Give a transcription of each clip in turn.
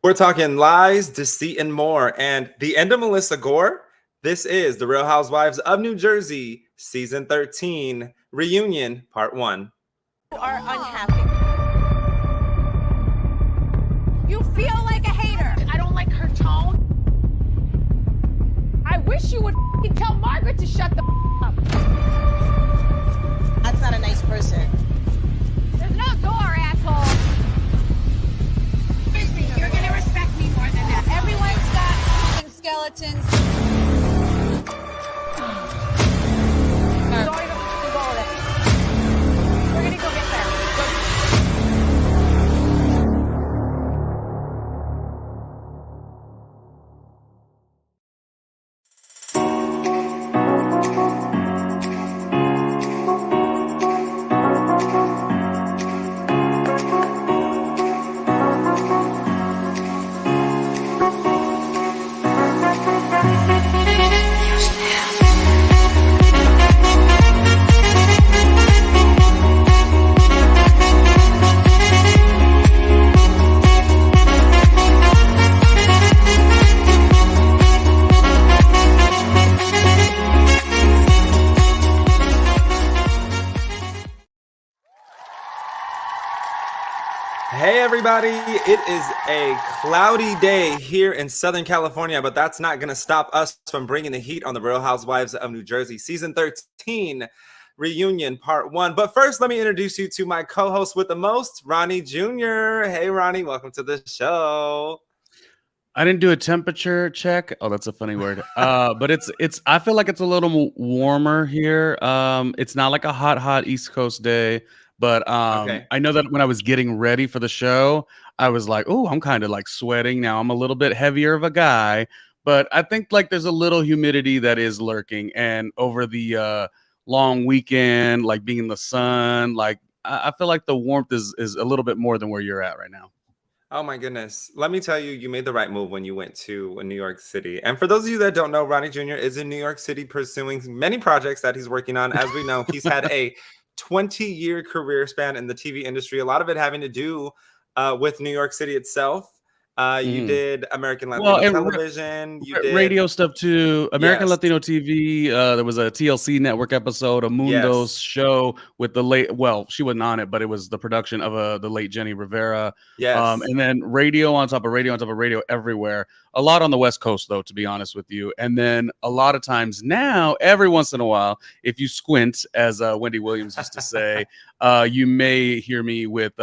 We're talking lies, deceit, and more. And the end of Melissa Gore. This is The Real Housewives of New Jersey, Season 13, Reunion, Part 1. You are unhappy. You feel like a hater. I don't like her tone. I wish you would tell Margaret to shut the up. That's not a nice person. There's no door, asshole. You're gonna respect me more than that. Everyone's got skeletons. Don't even go with it. We're gonna go get there. Hey, everybody. It is a cloudy day here in Southern California, but that's not going to stop us from bringing the heat on The Real Housewives of New Jersey, Season 13, Reunion, Part 1. But first, let me introduce you to my co-host with the most, Ronnie Jr. Hey, Ronnie. Welcome to the show. I didn't do a temperature check. Oh, that's a funny word. But it's I feel like it's a little warmer here. It's not like a hot East Coast day, but Okay. I know that when I was getting ready for the show, I was like, oh, I'm kind of like sweating now. I'm a little bit heavier of a guy, but I think like there's a little humidity that is lurking. And over the long weekend, like being in the sun, like I feel like the warmth is a little bit more than where you're at right now. Oh my goodness. Let me tell you, you made the right move when you went to New York City. And for those of you that don't know, Ronnie Jr. is in New York City pursuing many projects that he's working on. As we know, he's had a 20-year career span in the TV industry, a lot of it having to do with New York City itself. You did American Latino television. You did radio stuff too. American Yes. Latino TV. There was a TLC network episode, a Mundo's show with the late. Well, she wasn't on it, but it was the production of the late Jenny Rivera. Yes. And then radio on top of radio on top of radio everywhere. A lot on the West Coast, though, to be honest with you. And then a lot of times now, every once in a while, if you squint, as Wendy Williams used to say, you may hear me with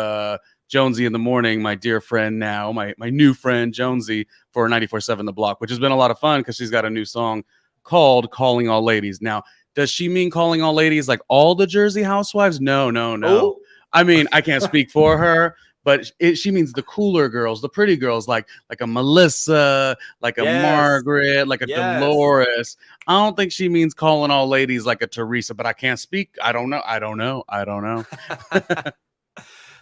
Jonesy in the Morning, my dear friend now, my new friend Jonesy for 94.7 The Block, which has been a lot of fun because she's got a new song called Calling All Ladies. Now, does she mean calling all ladies like all the Jersey housewives? No. Ooh. I mean, I can't speak for her, but she means the cooler girls, the pretty girls, like a Melissa, like a Margaret, like a Dolores. I don't think she means calling all ladies like a Teresa, but I can't speak. I don't know.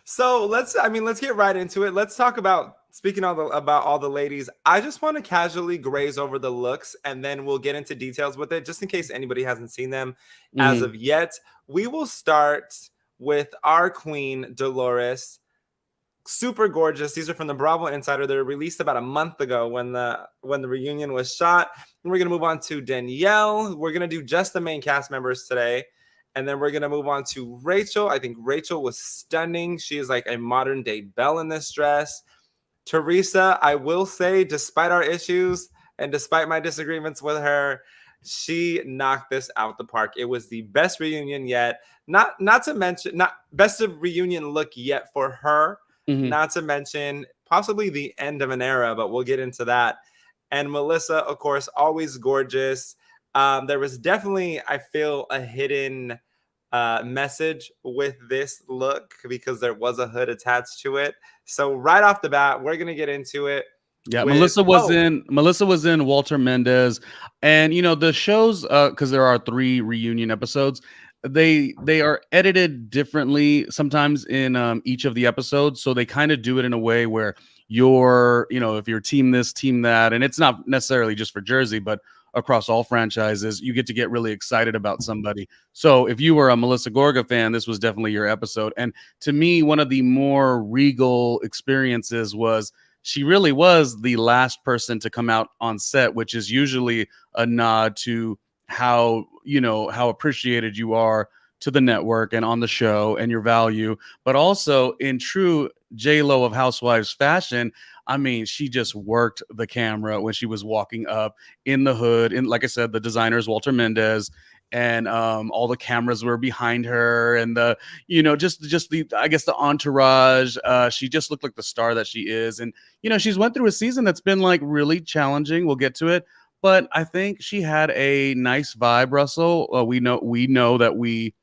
So let's get right into it. Let's talk about about all the ladies. I just want to casually graze over the looks and then we'll get into details with it, just in case anybody hasn't seen them as of yet. We will start with our queen, Dolores. Super gorgeous. These are from the Bravo Insider. They were released about a month ago when the reunion was shot. And we're gonna move on to Danielle. We're gonna do just the main cast members today. And then we're going to move on to Rachel. I think Rachel was stunning. She is like a modern day Belle in this dress. Teresa, I will say, despite our issues and despite my disagreements with her, she knocked this out the park. It was the best reunion yet. Not to mention, not best of reunion look yet for her. Not to mention possibly the end of an era, but we'll get into that. And Melissa, of course, always gorgeous. There was definitely, I feel, a hidden message with this look because there was a hood attached to it. So right off the bat, we're gonna get into it. Yeah, Melissa was in Walter Mendez, and you know the shows because there are 3 reunion episodes. They are edited differently sometimes in each of the episodes, so they kind of do it in a way where if you're team this, team that, and it's not necessarily just for Jersey, but across all franchises, you get to get really excited about somebody. So if you were a Melissa Gorga fan, this was definitely your episode. And to me, one of the more regal experiences was she really was the last person to come out on set, which is usually a nod to how, how appreciated you are to the network and on the show and your value. But also in true J-Lo of Housewives fashion, I mean, she just worked the camera when she was walking up in the hood. And like I said, the designer is Walter Mendez, and all the cameras were behind her, and the, just the, I guess, the entourage. She just looked like the star that she is. And she's went through a season that's been like really challenging. We'll get to it, but I think she had a nice vibe, Russell. We know that we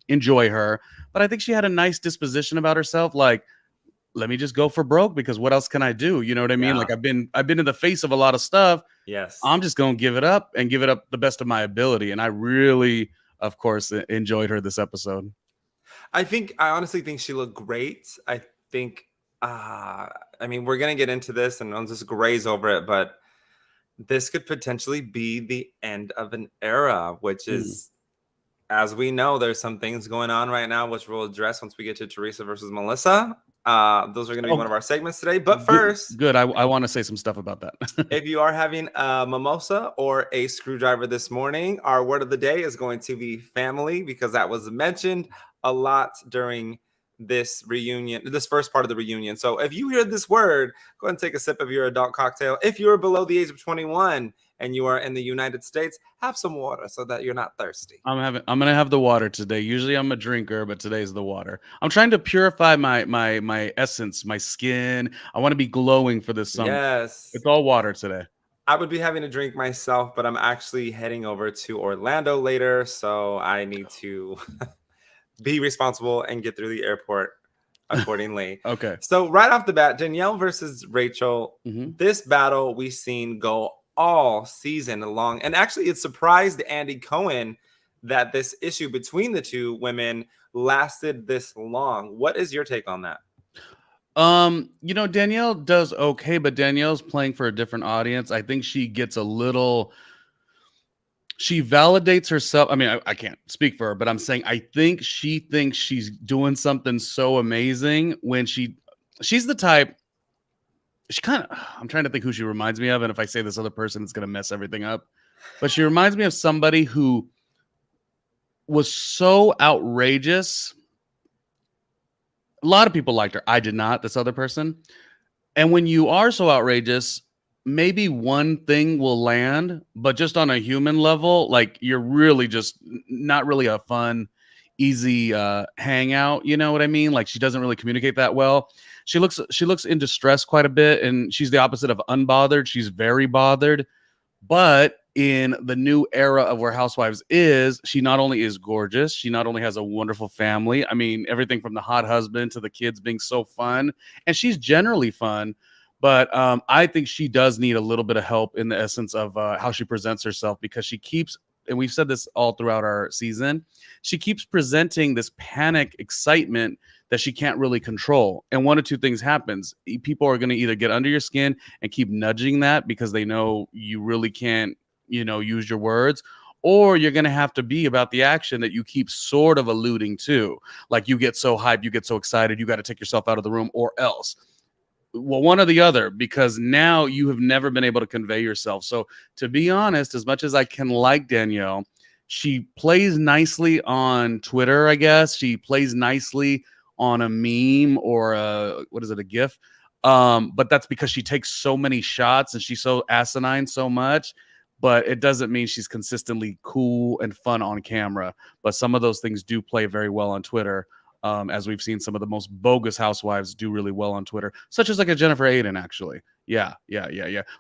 enjoy her, but I think she had a nice disposition about herself. Like, let me just go for broke, because what else can I do? You know what I mean? Yeah. Like, I've been in the face of a lot of stuff. Yes. I'm just going to give it up the best of my ability. And I really, of course, enjoyed her this episode. I honestly think she looked great. I think, I mean, we're going to get into this and I'll just graze over it, but this could potentially be the end of an era, which is, as we know, there's some things going on right now, which we'll address once we get to Teresa versus Melissa. Those are going to be one of our segments today. But first, good. I want to say some stuff about that. if you are having a mimosa or a screwdriver this morning, our word of the day is going to be family, because that was mentioned a lot during this reunion, this first part of the reunion. So if you hear this word, go ahead and take a sip of your adult cocktail. If you're below the age of 21 and you are in the United States, have some water so that you're not thirsty. I'm gonna have the water today. Usually I'm a drinker, but today's the water. I'm trying to purify my essence, my skin. I want to be glowing for this summer. Yes. It's all water today. I would be having a drink myself, but I'm actually heading over to Orlando later, so I need to be responsible and get through the airport accordingly. Okay. So right off the bat, Danielle versus Rachel, this battle we've seen go all season long. And actually, it surprised Andy Cohen that this issue between the two women lasted this long. What is your take on that? Danielle does okay, but Danielle's playing for a different audience. I think she gets a little... She validates herself. I mean, I can't speak for her, but I'm saying I think she thinks she's doing something so amazing when she's the type. She kind of, I'm trying to think who she reminds me of. And if I say this other person, it's going to mess everything up. But she reminds me of somebody who was so outrageous. A lot of people liked her. I did not, this other person. And when you are so outrageous, maybe one thing will land, but just on a human level, like, you're really just not really a fun, easy hangout. You know what I mean? Like, she doesn't really communicate that well. She looks in distress quite a bit, and she's the opposite of unbothered. She's very bothered. But in the new era of where Housewives is, she not only is gorgeous, she not only has a wonderful family. I mean, everything from the hot husband to the kids being so fun, and she's generally fun. But I think she does need a little bit of help in the essence of how she presents herself, because she keeps, and we've said this all throughout our season, she keeps presenting this panic excitement that she can't really control. And one of two things happens. People are going to either get under your skin and keep nudging that because they know you really can't, use your words, or you're going to have to be about the action that you keep sort of alluding to. Like, you get so hyped, you get so excited, you got to take yourself out of the room, or else. Well, one or the other, because now you have never been able to convey yourself. So, to be honest, as much as I can like Danielle, she plays nicely on Twitter, I guess. She plays nicely on a meme or a GIF. But that's because she takes so many shots and she's so asinine so much. But it doesn't mean she's consistently cool and fun on camera. But some of those things do play very well on Twitter. As we've seen some of the most bogus housewives do really well on Twitter, such as like a Jennifer Aiden, actually. Yeah.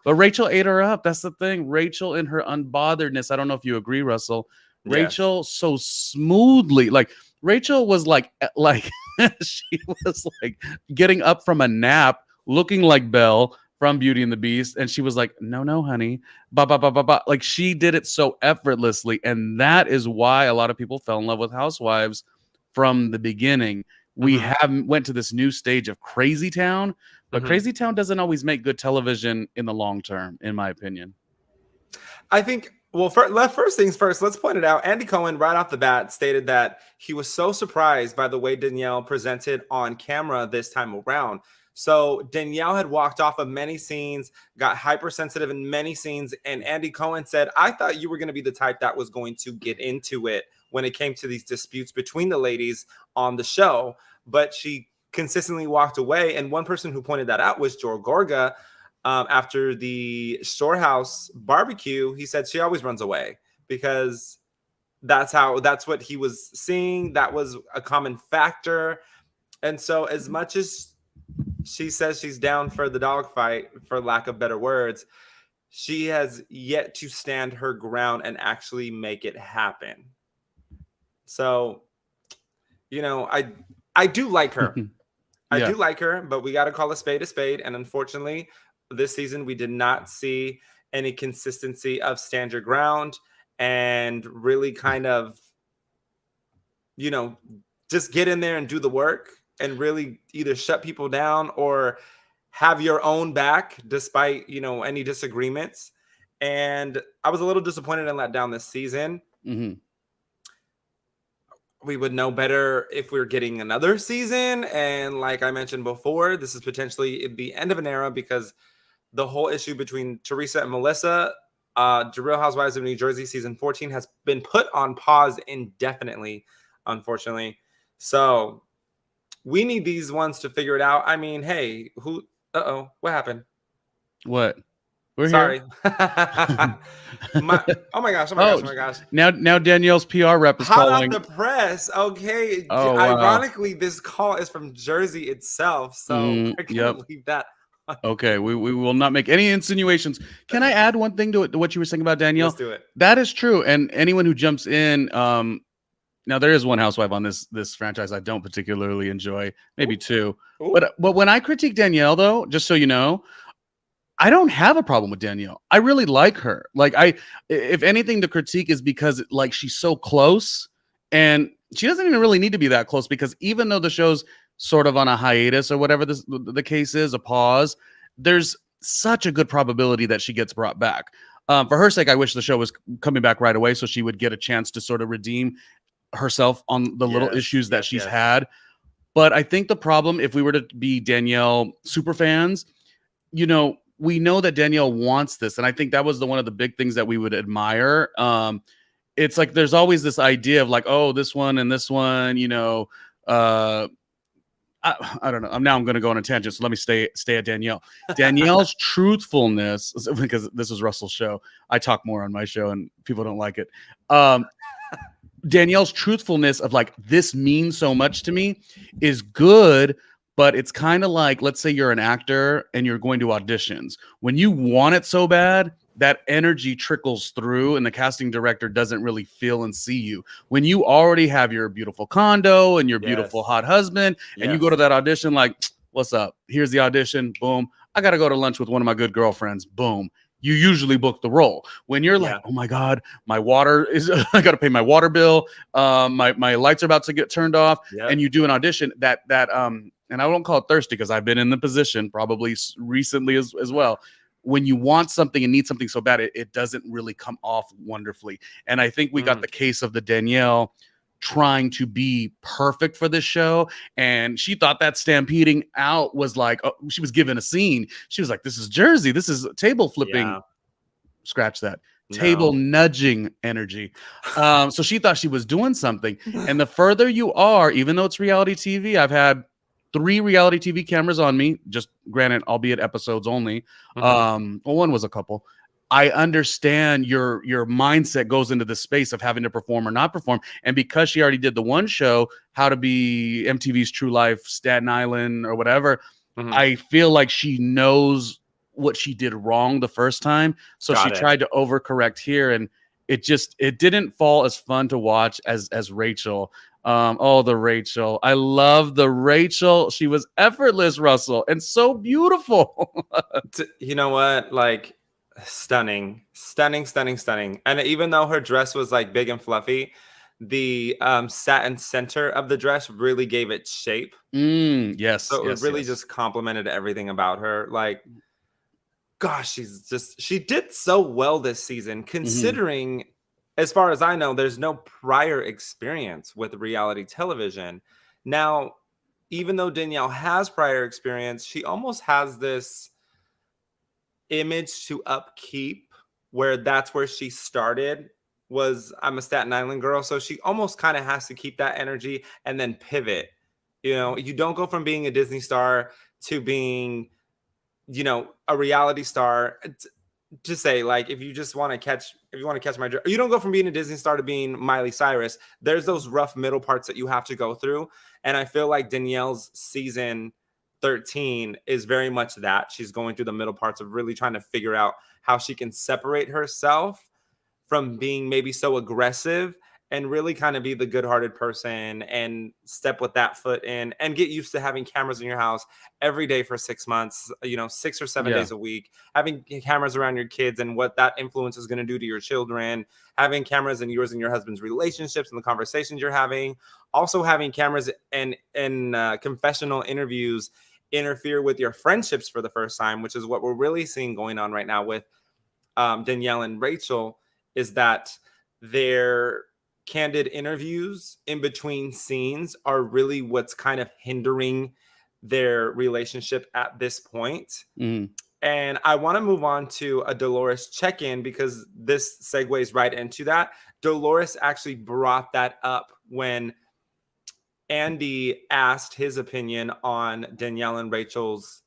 But Rachel ate her up. That's the thing. Rachel in her unbotheredness. I don't know if you agree, Russell. Yes. Rachel so smoothly, like Rachel was like she was like getting up from a nap, looking like Belle from Beauty and the Beast, and she was like, "No, honey, ba ba ba ba ba." Like, she did it so effortlessly, and that is why a lot of people fell in love with Housewives from the beginning. We went to this new stage of Crazy Town, but Crazy Town doesn't always make good television in the long term, in my opinion. I think, well, first things first, let's point it out. Andy Cohen, right off the bat, stated that he was so surprised by the way Danielle presented on camera this time around. So Danielle had walked off of many scenes, got hypersensitive in many scenes, and Andy Cohen said, I thought you were going to be the type that was going to get into it when it came to these disputes between the ladies on the show. But she consistently walked away. And one person who pointed that out was Joel Gorga. After the Storehouse barbecue, he said she always runs away because that's what he was seeing. That was a common factor. And so as much as she says she's down for the dogfight, for lack of better words, she has yet to stand her ground and actually make it happen. So, I do like her. I do like her, but we got to call a spade a spade. And unfortunately, this season, we did not see any consistency of stand your ground and really kind of, just get in there and do the work and really either shut people down or have your own back despite, any disagreements. And I was a little disappointed and let down this season. Mm-hmm. We would know better if we're getting another season. And like I mentioned before, this is potentially the end of an era because the whole issue between Teresa and Melissa, The Real Housewives of New Jersey season 14 has been put on pause indefinitely, unfortunately. So we need these ones to figure it out. I mean, hey, what happened? What? We're Sorry. here. Oh my gosh. Now Danielle's PR rep is Hot calling. off the press. Okay. Oh, ironically, this call is from Jersey itself. So I can't leave that. Okay, we will not make any insinuations. Can I add one thing to what you were saying about Danielle? Let's do it. That is true. And anyone who jumps in, now there is one housewife on this franchise I don't particularly enjoy, maybe two. Ooh. But when I critique Danielle, though, just so you know, I don't have a problem with Danielle. I really like her. Like if anything, the critique is because like she's so close, and she doesn't even really need to be that close because even though the show's sort of on a hiatus or whatever the case is, a pause, there's such a good probability that she gets brought back. For her sake, I wish the show was coming back right away so she would get a chance to sort of redeem herself on the little issues that she's had. But I think the problem, if we were to be Danielle super fans, we know that Danielle wants this. And I think that was one of the big things that we would admire. It's like there's always this idea of like, oh, this one and this one, I don't know. I'm going to go on a tangent, so let me stay at Danielle. Danielle's truthfulness, because this is Russell's show. I talk more on my show, and people don't like it. Danielle's truthfulness of like, this means so much to me is good, but it's kind of like, let's say you're an actor and you're going to auditions. When you want it so bad, that energy trickles through and the casting director doesn't really feel and see you. When you already have your beautiful condo and your beautiful hot husband and you go to that audition like, what's up? Here's the audition. Boom. I got to go to lunch with one of my good girlfriends. Boom. You usually book the role. When you're like, oh my God, my water is, I got to pay my water bill. My lights are about to get turned off. And you do an audition that and I won't call it thirsty because I've been in the position probably recently as well. When you want something and need something so bad, it doesn't really come off wonderfully. And I think we got the case of the Danielle trying to be perfect for this show. And she thought that stampeding out was like, she was given a scene. She was like, this is Jersey. This is table flipping. Yeah. Scratch that. No. Table nudging energy. So she thought she was doing something. And the further you are, even though it's reality TV, I've had 3 reality TV cameras on me, just granted, albeit episodes only. Well, one was a couple. I understand your mindset goes into the space of having to perform or not perform. And because she already did the one show, How to Be MTV's True Life, Staten Island or whatever, I feel like she knows what she did wrong the first time. So she tried to overcorrect here. And it didn't fall as fun to watch as Rachel. The Rachel. I love the Rachel. She was effortless, Russell, and so beautiful. You know what? Like, stunning. And even though her dress was like big and fluffy, the satin center of the dress really gave it shape. Yes. So it really just complimented everything about her. Like, gosh, she did so well this season, considering as far as I know, there's no prior experience with reality television. Now, even though Danielle has prior experience, she almost has this image to upkeep where that's where she started. Was I'm a Staten Island girl, so she almost kind of has to keep that energy and then pivot. You don't go from being a Disney star to being, a reality star. To say, like, if you want to catch my drift, you don't go from being a Disney star to being Miley Cyrus. There's those rough middle parts that you have to go through, and I feel like Danielle's season 13 is very much that. She's going through the middle parts of really trying to figure out how she can separate herself from being maybe so aggressive and really kind of be the good-hearted person and step with that foot in and get used to having cameras in your house every day for 6 months, 6 or 7 days a week, having cameras around your kids and what that influence is going to do to your children, having cameras in yours and your husband's relationships and the conversations you're having, also having cameras and confessional interviews interfere with your friendships for the first time, which is what we're really seeing going on right now with Danielle and Rachel, is that their candid interviews in between scenes are really what's kind of hindering their relationship at this point. And I want to move on to a Dolores check-in because this segues right into that. Dolores actually brought that up when Andy asked his opinion on Danielle and Rachel's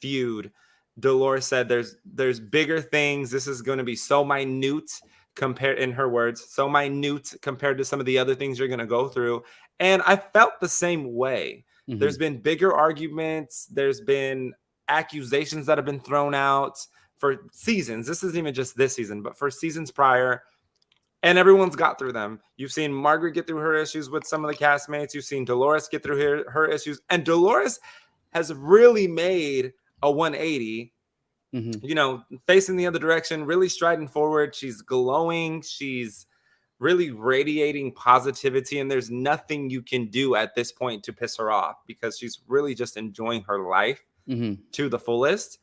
feud. Dolores said there's bigger things. This is going to be so minute compared, in her words, so minute compared to some of the other things you're going to go through. And I felt the same way. There's been bigger arguments. There's been accusations that have been thrown out for seasons. This isn't even just this season, but for seasons prior. And everyone's got through them. You've seen Margaret get through her issues with some of the castmates. You've seen Dolores get through her issues. And Dolores has really made a 180, facing the other direction, really striding forward. She's glowing. She's really radiating positivity. And there's nothing you can do at this point to piss her off because she's really just enjoying her life to the fullest.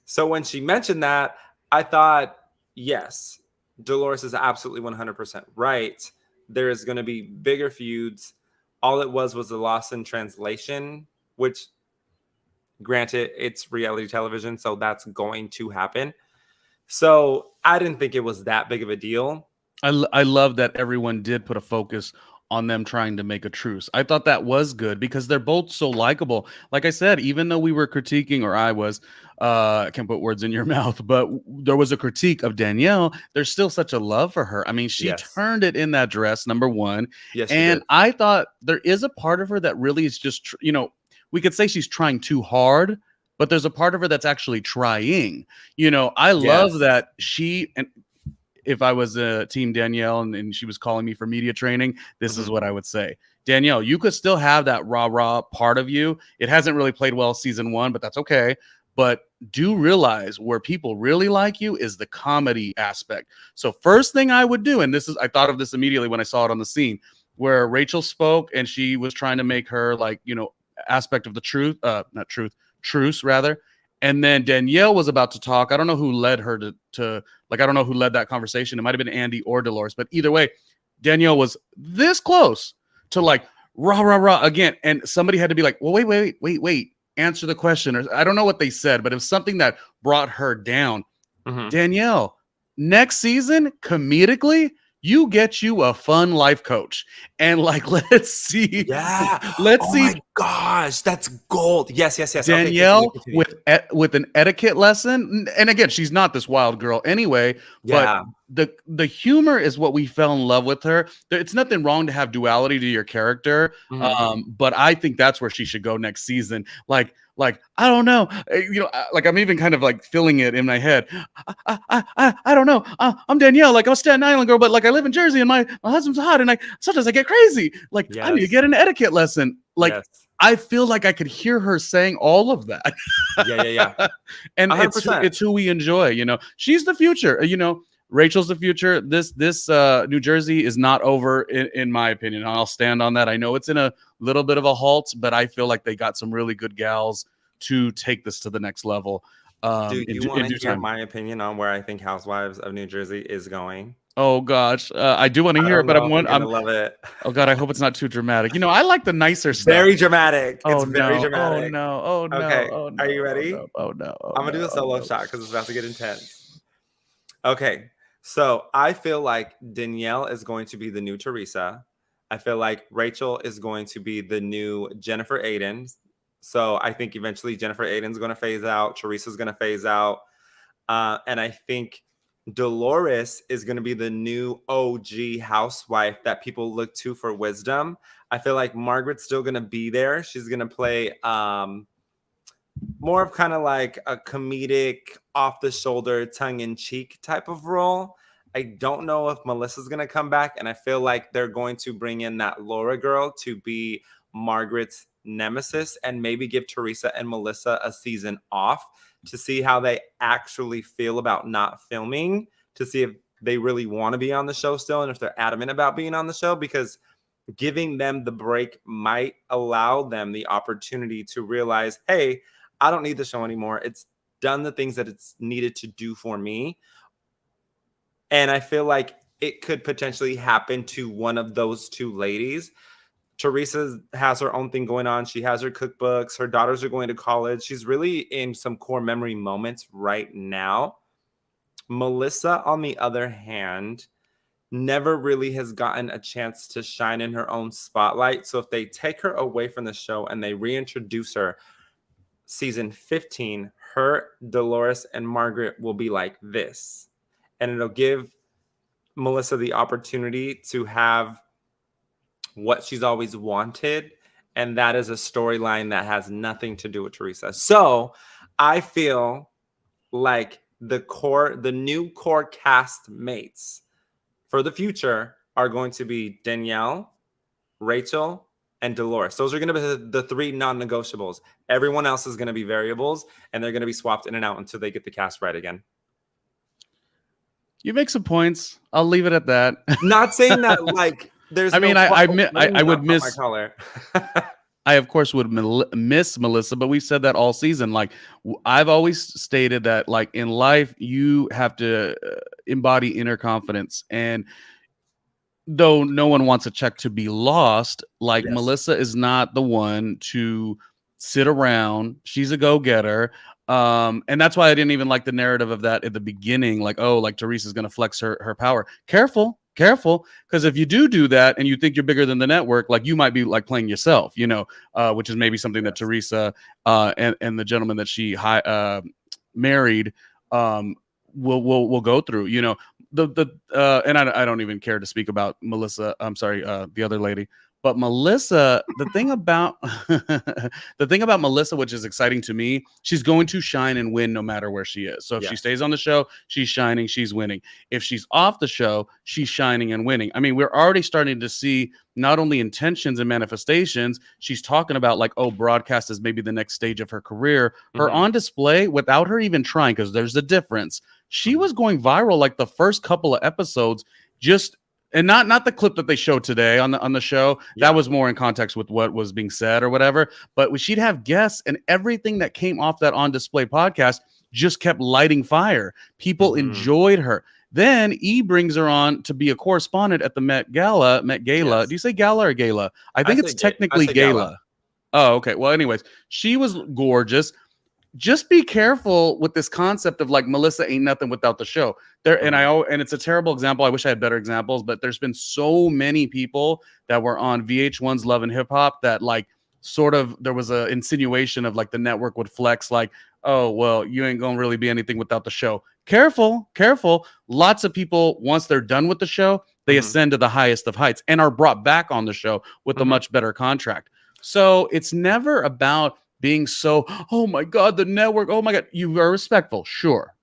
So when she mentioned that, I thought, yes, Dolores is absolutely 100% right. There is going to be bigger feuds. All it was a loss in translation, which, granted, it's reality television, so that's going to happen. So I didn't think it was that big of a deal. I love that everyone did put a focus on them trying to make a truce. I thought that was good because they're both so likable. Like I said, even though we were critiquing, or I was, I can't put words in your mouth, but there was a critique of Danielle. There's still such a love for her. I mean, she turned it in that dress, number one. Yes, and I thought there is a part of her that really is just, we could say she's trying too hard, but there's a part of her that's actually trying. I love that she, and if I was a team Danielle and she was calling me for media training, this is what I would say. Danielle, you could still have that rah-rah part of you. It hasn't really played well season 1, but that's okay. But do realize where people really like you is the comedy aspect. So first thing I would do, and I thought of this immediately when I saw it on the scene, where Rachel spoke and she was trying to make her aspect of the truce rather. And then Danielle was about to talk. I don't know who led her to I don't know who led that conversation. It might have been Andy or Dolores, but either way, Danielle was this close to rah, rah, rah again. And somebody had to be like, well, wait, answer the question. Or I don't know what they said, but it was something that brought her down. Danielle, next season, comedically, you get you a fun life coach. And let's see. Yeah. Let's see. Oh my gosh, that's gold. Yes. Danielle, okay, with an etiquette lesson. And again, she's not this wild girl anyway. Yeah. But the humor is what we fell in love with her. It's nothing wrong to have duality to your character. But I think that's where she should go next season. I don't know, I'm even kind of feeling it in my head. I don't know. I'm Danielle, I'm a Staten Island girl, but I live in Jersey and my husband's hot and sometimes I get crazy. I need to get an etiquette lesson. I feel like I could hear her saying all of that. Yeah. And it's who we enjoy, she's the future, Rachel's the future. This New Jersey is not over in my opinion. I'll stand on that. I know it's in a little bit of a halt, but I feel like they got some really good gals to take this to the next level. Do you want to hear my opinion on where I think Housewives of New Jersey is going? Oh gosh, I do want to I hear it, don't but know if you're gonna I'm. love it. Oh god, I hope it's not too dramatic. I like the nicer stuff. Very dramatic. Oh It's very no! Oh dramatic. no! Oh no! Okay, Oh are no! you Oh ready? no! Oh no! Oh I'm gonna do no! a Oh solo no! shot because it's about to get intense. Okay, so I feel like Danielle is going to be the new Teresa. I feel like Rachel is going to be the new Jennifer Aiden. So I think eventually Jennifer Aiden's going to phase out. Teresa's going to phase out. And I think Dolores is going to be the new OG housewife that people look to for wisdom. I feel like Margaret's still going to be there. She's going to play more of kind of like a comedic, off the shoulder, tongue in cheek type of role. I don't know if Melissa's going to come back. And I feel like they're going to bring in that Laura girl to be Margaret's nemesis and maybe give Teresa and Melissa a season off to see how they actually feel about not filming, to see if they really want to be on the show still and if they're adamant about being on the show, because giving them the break might allow them the opportunity to realize, hey, I don't need the show anymore. It's done the things that it's needed to do for me. And I feel like it could potentially happen to one of those two ladies. Teresa has her own thing going on. She has her cookbooks. Her daughters are going to college. She's really in some core memory moments right now. Melissa, on the other hand, never really has gotten a chance to shine in her own spotlight. So if they take her away from the show and they reintroduce her, season 15, her, Dolores, and Margaret will be like this. And it'll give Melissa the opportunity to have what she's always wanted. And that is a storyline that has nothing to do with Teresa. So I feel like the new core cast mates for the future are going to be Danielle, Rachel, and Dolores. Those are going to be the three non-negotiables. Everyone else is going to be variables, and they're going to be swapped in and out until they get the cast right again. You make some points. I'll leave it at that. Not saying that like there's. I mean, I would miss my color. I, of course, would miss Melissa, but we've said that all season. Like, I've always stated that, like, in life, you have to embody inner confidence. And though no one wants a check to be lost, like, Yes. Melissa is not the one to sit around. She's a go-getter. And that's why I didn't even like the narrative of that at the beginning. Like, oh, like Teresa's going to flex her power. Careful. Because if you do that and you think you're bigger than the network, like, you might be like playing yourself, which is maybe something that Teresa and the gentleman that she married will go through, and I don't even care to speak about Melissa. I'm sorry, the other lady. But Melissa, the thing about Melissa, which is exciting to me, she's going to shine and win no matter where she is. So if she stays on the show, she's shining, she's winning. If she's off the show, she's shining and winning. I mean, we're already starting to see not only intentions and manifestations. She's talking about, like, oh, broadcast is maybe the next stage of her career. Her on display without her even trying, because there's a difference. She was going viral like the first couple of episodes, and not the clip that they showed today on the show. Yeah. That was more in context with what was being said or whatever. But she'd have guests, and everything that came off that On Display podcast just kept lighting fire. People enjoyed her. Then E brings her on to be a correspondent at the Met Gala. Yes. Do you say gala or gala? I think it's technically gala. Oh, okay. Well, anyways, she was gorgeous. Just be careful with this concept of, like, Melissa ain't nothing without the show. And it's a terrible example. I wish I had better examples, but there's been so many people that were on VH1's Love and Hip Hop that, like, sort of there was a insinuation of, like, the network would flex, like, oh, well, you ain't gonna really be anything without the show. Careful. Lots of people, once they're done with the show, they ascend to the highest of heights and are brought back on the show with a much better contract. So it's never about being so, oh my God, the network, oh my God. You are respectful, sure.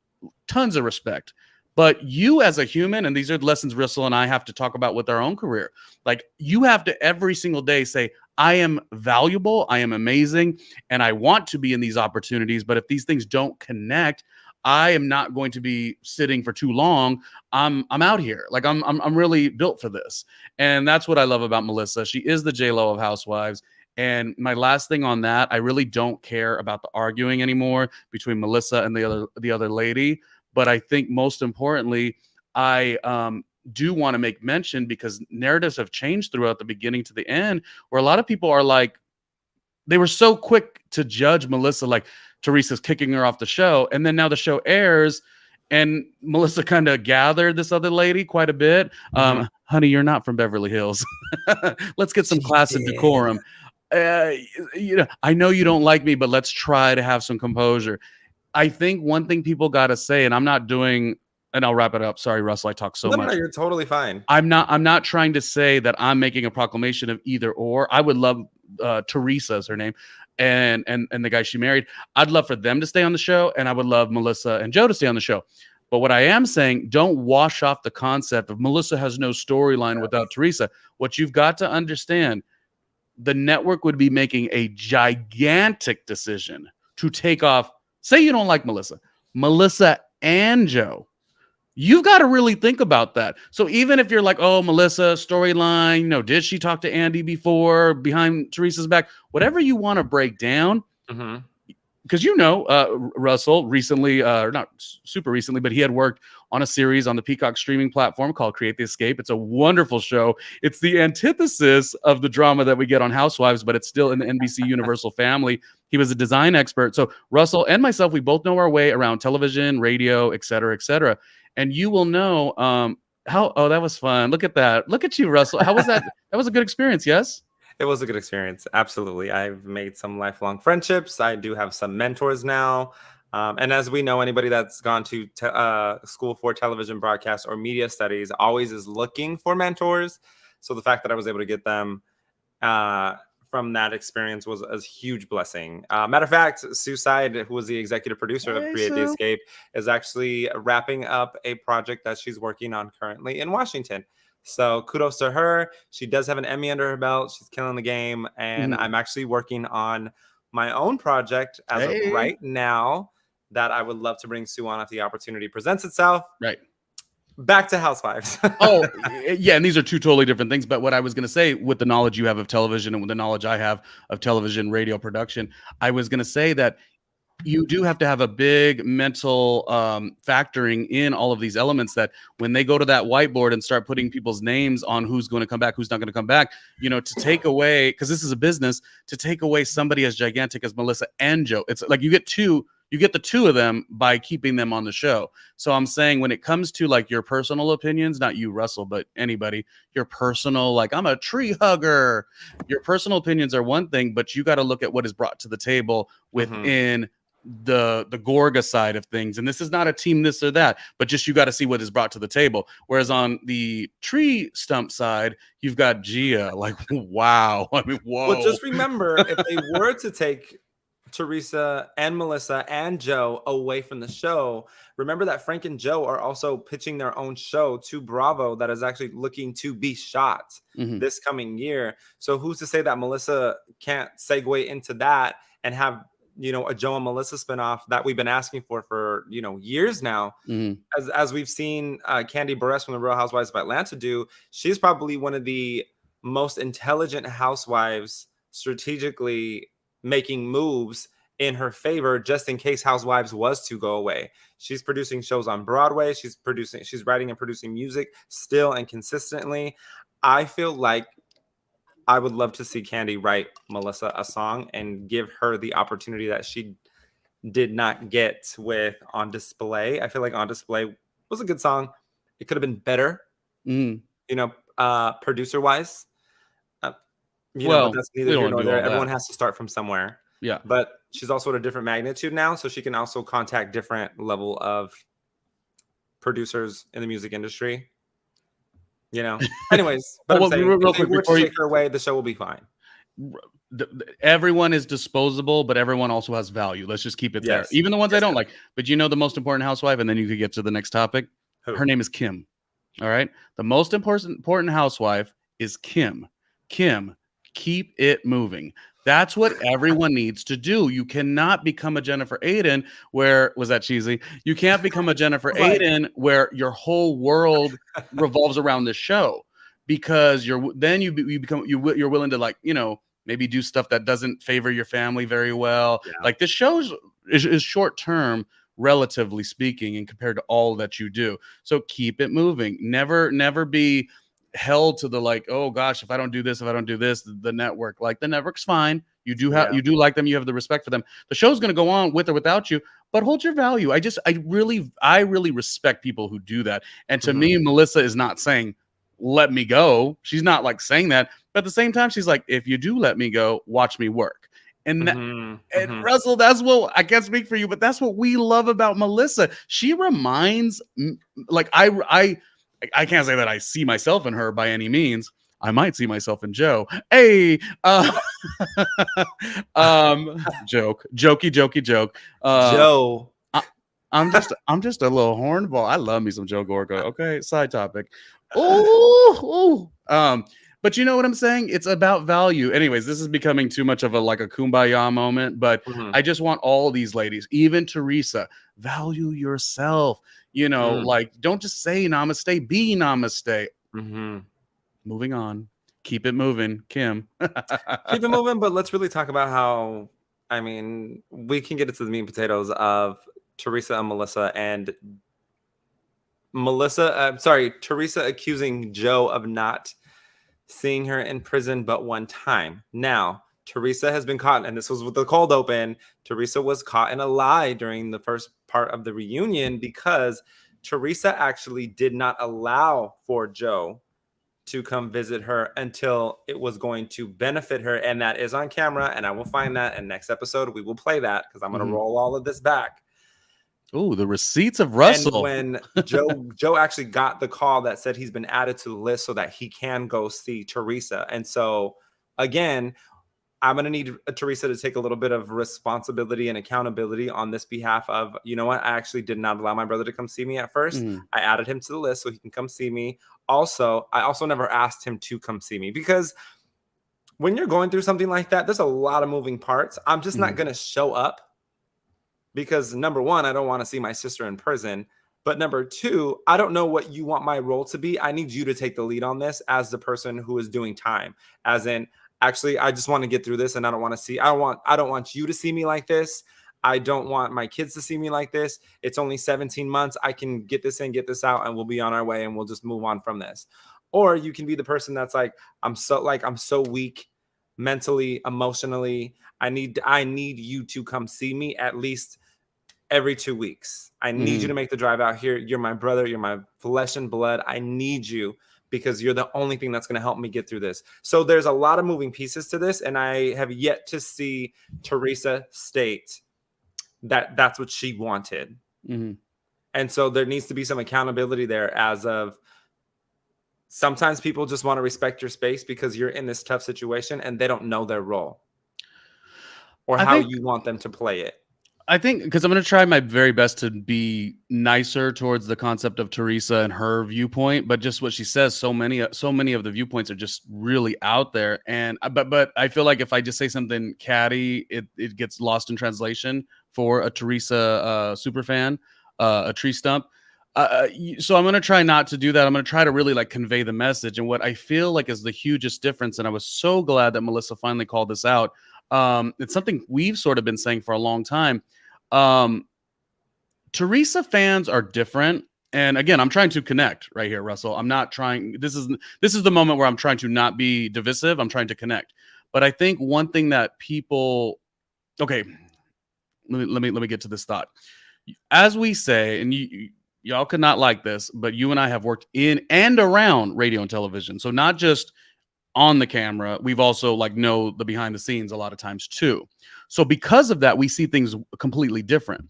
Tons of respect. But you as a human, and these are the lessons Rissel and I have to talk about with our own career. Like, you have to every single day say, I am valuable, I am amazing, and I want to be in these opportunities. But if these things don't connect, I am not going to be sitting for too long. I'm out here. Like, I'm really built for this. And that's what I love about Melissa. She is the J-Lo of Housewives. And my last thing on that, I really don't care about the arguing anymore between Melissa and the other lady. But I think most importantly, I do want to make mention, because narratives have changed throughout the beginning to the end, where a lot of people are like, they were so quick to judge Melissa, like Teresa's kicking her off the show. And then now the show airs and Melissa kind of gathered this other lady quite a bit. Honey, you're not from Beverly Hills. Let's get some class and decorum. I know you don't like me, but let's try to have some composure. I think one thing people got to say, and I'm not doing, and I'll wrap it up. Sorry, Russell, I talk so much. No, you're totally fine. I'm not trying to say that I'm making a proclamation of either or. I would love Teresa is her name, and the guy she married. I'd love for them to stay on the show, and I would love Melissa and Joe to stay on the show. But what I am saying, don't wash off the concept of Melissa has no storyline without Teresa. What you've got to understand, the network would be making a gigantic decision to take off. Say you don't like Melissa and Joe. You've got to really think about that. So even if you're like, oh, Melissa, storyline, did she talk to Andy before, behind Teresa's back? Whatever you want to break down, because Russell recently, not super recently, but he had worked on a series on the Peacock streaming platform called Create the Escape. It's a wonderful show. It's the antithesis of the drama that we get on Housewives, but it's still in the NBC Universal family. He was a design expert. So Russell and myself, we both know our way around television, radio, et cetera, et cetera. And you will know that was fun. Look at that. Look at you, Russell. How was that? That was a good experience, yes? It was a good experience. Absolutely. I've made some lifelong friendships. I do have some mentors now. And as we know, anybody that's gone to school for television broadcast or media studies always is looking for mentors. So the fact that I was able to get them from that experience was a huge blessing. Matter of fact, Sue Side, who was the executive producer of Create the Escape, is actually wrapping up a project that she's working on currently in Washington. So kudos to her. She does have an Emmy under her belt. She's killing the game. And I'm actually working on my own project as of right now that I would love to bring Sue on if the opportunity presents itself. Right. Back to Housewives. Oh, yeah. And these are two totally different things. But what I was going to say, with the knowledge you have of television and with the knowledge I have of television, radio production, I was going to say that you do have to have a big mental factoring in all of these elements, that when they go to that whiteboard and start putting people's names on who's going to come back, who's not going to come back, to take away, because this is a business, to take away somebody as gigantic as Melissa and Joe. It's like you get the two of them by keeping them on the show. So I'm saying, when it comes to like your personal opinions, not you, Russell, but anybody, your personal, like, I'm a tree hugger. Your personal opinions are one thing, but you got to look at what is brought to the table within the Gorga side of things. And this is not a team this or that, but just you got to see what is brought to the table. Whereas on the tree stump side, you've got Gia. Like, wow. I mean, whoa. Well, just remember, if they were to take Teresa and Melissa and Joe away from the show, remember that Frank and Joe are also pitching their own show to Bravo that is actually looking to be shot this coming year. So who's to say that Melissa can't segue into that and have a Joe and Melissa spinoff that we've been asking for years now. As we've seen Candy Barres from the Real Housewives of Atlanta do. She's probably one of the most intelligent housewives, strategically making moves in her favor just in case Housewives was to go away. She's producing shows on Broadway. She's writing and producing music still and consistently. I feel like I would love to see Candy write Melissa a song and give her the opportunity that she did not get with On Display. I feel like On Display was a good song. It could have been better, producer wise. But that's neither here nor there. Everyone has to start from somewhere. Yeah. But she's also at a different magnitude now, so she can also contact different level of producers in the music industry. Anyways, but I'm saying, if they were to take her away, the show will be fine. Everyone is disposable, but everyone also has value. Let's just keep it there. Even the ones I don't like. But the most important housewife, and then you could get to the next topic. Who? Her name is Kim. All right. The most important housewife is Kim. Kim, keep it moving. That's what everyone needs to do. You cannot become a Jennifer Aiden where, was that cheesy? You can't become a Jennifer Aiden where your whole world revolves around the show, because you're willing to maybe do stuff that doesn't favor your family very well. Yeah. Like, this show is short term, relatively speaking, and compared to all that you do. So keep it moving. Never be held to the like, oh gosh, if I don't do this, the network's fine. You do like them, you have the respect for them. The show's going to go on with or without you, but hold your value. I really respect people who do that. And to me, Melissa is not saying let me go. She's not like saying that, but at the same time, she's like, if you do let me go, watch me work. And and Russell, that's what, I can't speak for you, but that's what we love about Melissa. She reminds, like, I can't say that I see myself in her by any means. I might see myself in Joe. Hey, jokey joke. Joe. I'm just a little hornball. I love me some Joe Gorga. Okay, side topic. Ooh. But you know what I'm saying? It's about value. Anyways, this is becoming too much of a kumbaya moment, but I just want all these ladies, even Teresa, value yourself. You know, like, don't just say namaste, be namaste. Moving on. Keep it moving, Kim. Keep it moving, but let's really talk about how, I mean, we can get into the meat and potatoes of Teresa and Melissa, and Teresa accusing Joe of not seeing her in prison but one time. Now, Teresa has been caught, and this was with the cold open. Teresa was caught in a lie during the first part of the reunion because Teresa actually did not allow for Joe to come visit her until it was going to benefit her. And that is on camera. And I will find that. And next episode, we will play that because I'm going to roll all of this back. Oh, the receipts of Russell. And when Joe actually got the call that said he's been added to the list so that he can go see Teresa. And so, again, I'm going to need Teresa to take a little bit of responsibility and accountability on this behalf of, you know what, I actually did not allow my brother to come see me at first. I added him to the list so he can come see me. Also, I also never asked him to come see me because when you're going through something like that, there's a lot of moving parts. I'm just not going to show up because, number one, I don't want to see my sister in prison. But number two, I don't know what you want my role to be. I need you to take the lead on this as the person who is doing time. As in, actually, I just want to get through this, and I don't want you to see me like this. I don't want my kids to see me like this. It's only 17 months. I can get this in, get this out, and we'll be on our way, and we'll just move on from this. Or you can be the person that's like, I'm so weak mentally, emotionally. I need you to come see me at least every 2 weeks. I need you to make the drive out here. You're my brother. You're my flesh and blood. I need you because you're the only thing that's going to help me get through this. So there's a lot of moving pieces to this, and I have yet to see Teresa state that that's what she wanted. And so there needs to be some accountability there as of sometimes people just want to respect your space because you're in this tough situation and they don't know their role or how you want them to play it. I think because I'm going to try my very best to be nicer towards the concept of Teresa and her viewpoint, but just what she says, so many of the viewpoints are just really out there. And but I feel like if I just say something catty, it gets lost in translation for a Teresa super fan, a tree stump. So I'm going to try not to do that. I'm going to try to really convey the message. And what I feel like is the hugest difference, and I was so glad that Melissa finally called this out. It's something we've sort of been saying for a long time. Teresa fans are different. And again, I'm trying to connect right here, Russell. I'm not trying. This is the moment where I'm trying to not be divisive. I'm trying to connect. But I think one thing that people, okay, let me get to this thought. As we say, and y'all could not like this, but you and I have worked in and around radio and television. So not just on the camera, we've also know the behind the scenes a lot of times too. So because of that, we see things completely different.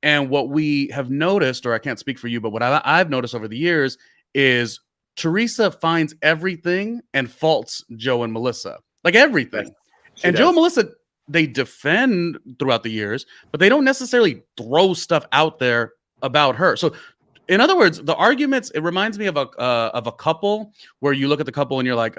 And what we have noticed, or I can't speak for you, but what I've noticed over the years is Teresa finds everything and faults Joe and Melissa, everything. Yes, and does. Joe and Melissa, they defend throughout the years, but they don't necessarily throw stuff out there about her. So in other words, the arguments, it reminds me of a couple where you look at the couple and you're like,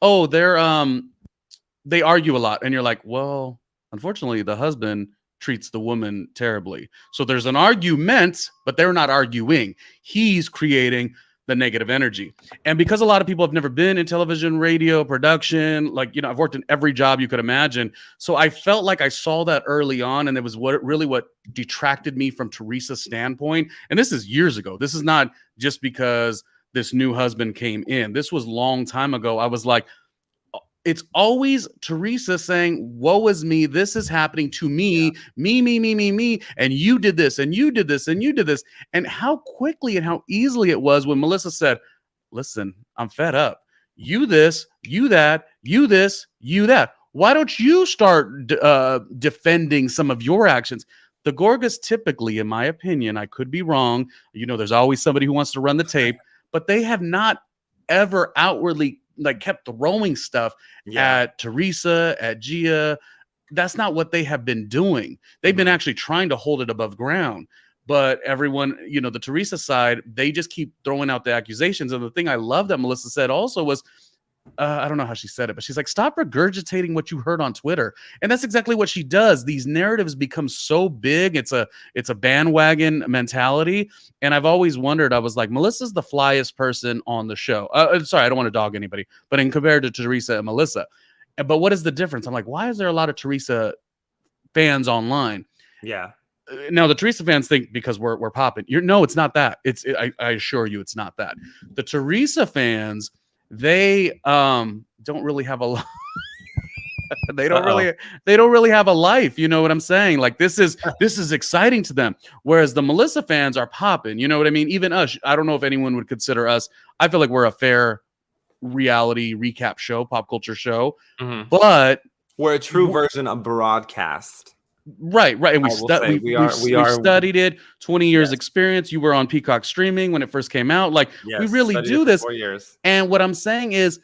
oh, they argue a lot. And you're like, well, unfortunately, the husband treats the woman terribly. So there's an argument, but they're not arguing. He's creating the negative energy. And because a lot of people have never been in television, radio, production, like, I've worked in every job you could imagine. So I felt like I saw that early on, and it was what detracted me from Teresa's standpoint. And this is years ago. This is not just because this new husband came in. This was a long time ago. I was like, it's always Teresa saying, woe is me. This is happening to me, me. And you did this, and you did this, and you did this. And how quickly and how easily it was when Melissa said, listen, I'm fed up. You this, you that, you this, you that. Why don't you start defending some of your actions? The Gorgas typically, in my opinion, I could be wrong. There's always somebody who wants to run the tape, but they have not ever outwardly kept throwing stuff at Teresa, at Gia. That's not what they have been doing. They've been actually trying to hold it above ground. But everyone, the Teresa side, they just keep throwing out the accusations. And the thing I love that Melissa said also was, I don't know how she said it, but she's like, stop regurgitating what you heard on Twitter. And that's exactly what she does. These narratives become so big. It's a bandwagon mentality. And I've always wondered, I was like, Melissa's the flyest person on the show. Sorry, I don't want to dog anybody, but in compared to Teresa and Melissa. But what is the difference? I'm like, why is there a lot of Teresa fans online? Yeah. Now the Teresa fans think because we're popping. No, it's not that. I assure you, it's not that. The Teresa fans, they don't really have a lot. They don't really have a life. You know what I'm saying? Like this is exciting to them. Whereas the Melissa fans are popping. You know what I mean? Even us. I don't know if anyone would consider us. I feel like we're a fair reality recap show, pop culture show, but we're a true version of broadcast. Right. And we've studied it. 20 years experience. You were on Peacock streaming when it first came out. Like we really do this. 4 years. And what I'm saying is,